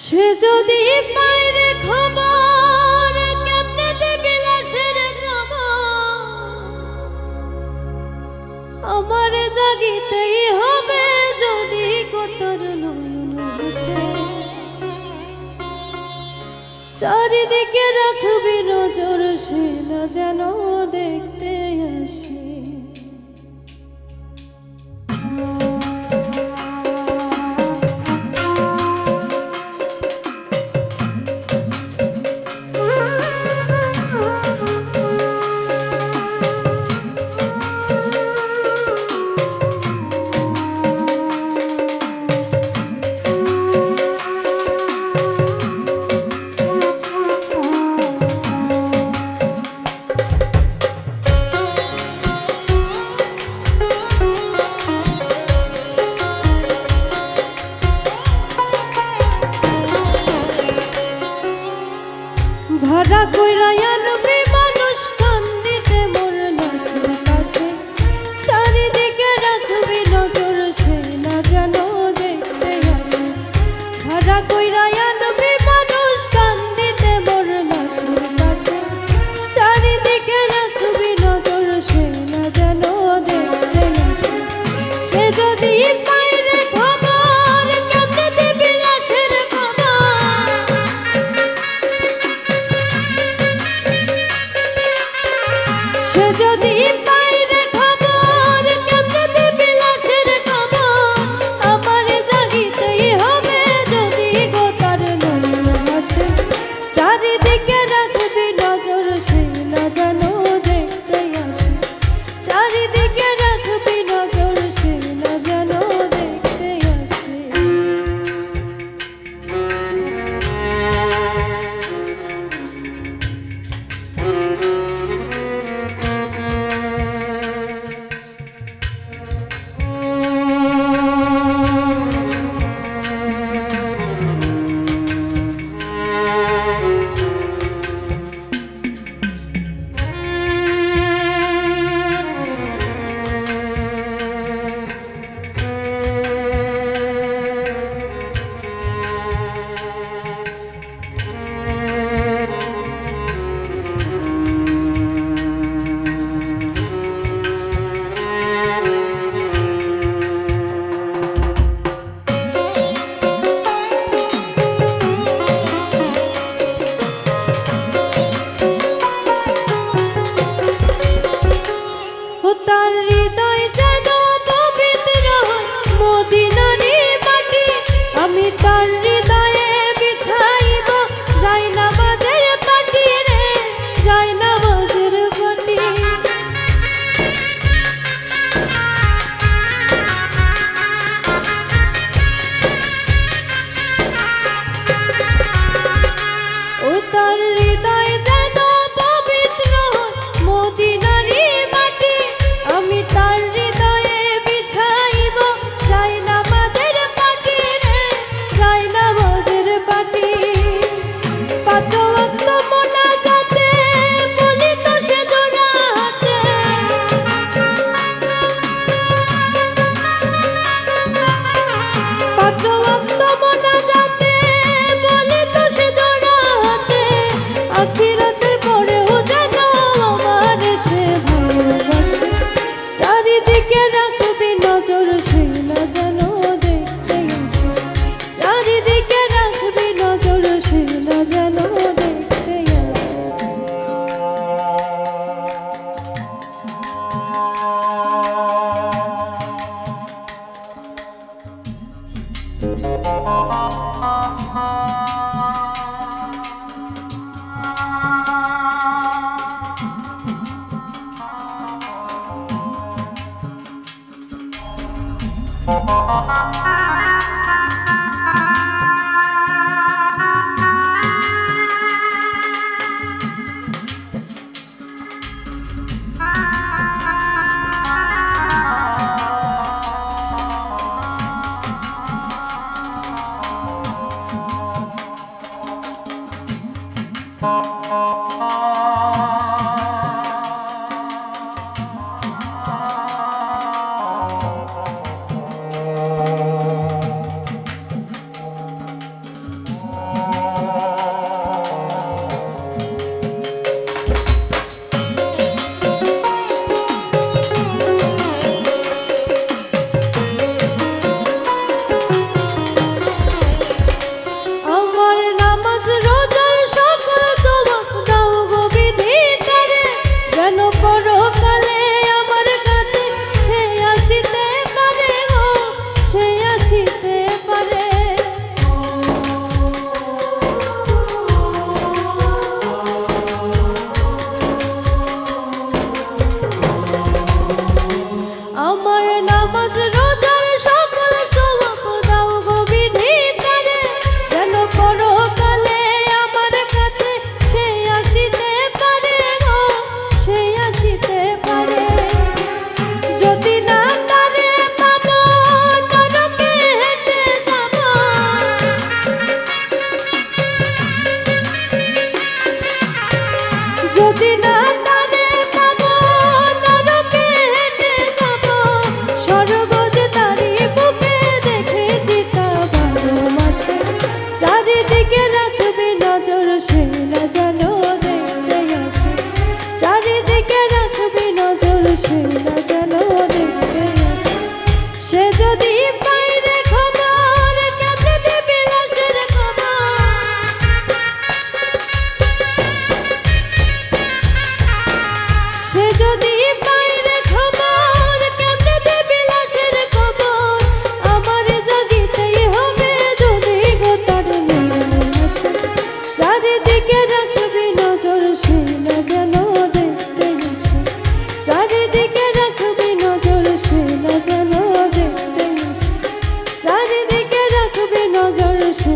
সে যদি পাইরে খবর কেমনে দেবে লাশের খবর, আমার জাগিতেই হবে যদি কতর নয়ন ভাসে। চারিদিকে রাখবি নজর, সে না যেন দেখতে আসে। ভাড়া কইরা আনবি মানুষ কান্দিতে মোর লাশের পাশে। চারিদিকে রাখবি নজর, সে না যেন দেখতে আসে। ভাড়া কইরা আনবি মানুষ কান্দিতে মোর লাশের পাশে। চারিদিকে রাখবি নজর, সে না যেন দেখতে আসে। সে যদি পাইরে খবর কেমনে দিবি লাশের খবর, সে যদি পাইরে খবর কেমনে দিবি লাশের খবর, আমার জাগিতেই হবে যদি গোতার নয়ন যদি না তারে পাবো নরকে হেঁটে যাব, স্বর্গ যে তারি বুকে দেখেছি তা 12 মাসে। চারিদিকে রাখবি নজর সে না যেন দেখতে আসে, চারিদিকে রাখবি নজর সে না যেন দেখতে আসে। সে যদি বাইরে খবর কেমনে দিবি লাশের খবর, সে যদি বাইরে খবর কেমনে দিবি লাশের খবর, আমার জাগিতেই হবে যদি গো তার মরণ আসে। চারিদিকে রাখবি নজর সে না যেন দেখতে আসে, চারিদিকে রাখবি নজর সে না যেন দেখতে আসে, চারিদিকে রাখবি নজর সে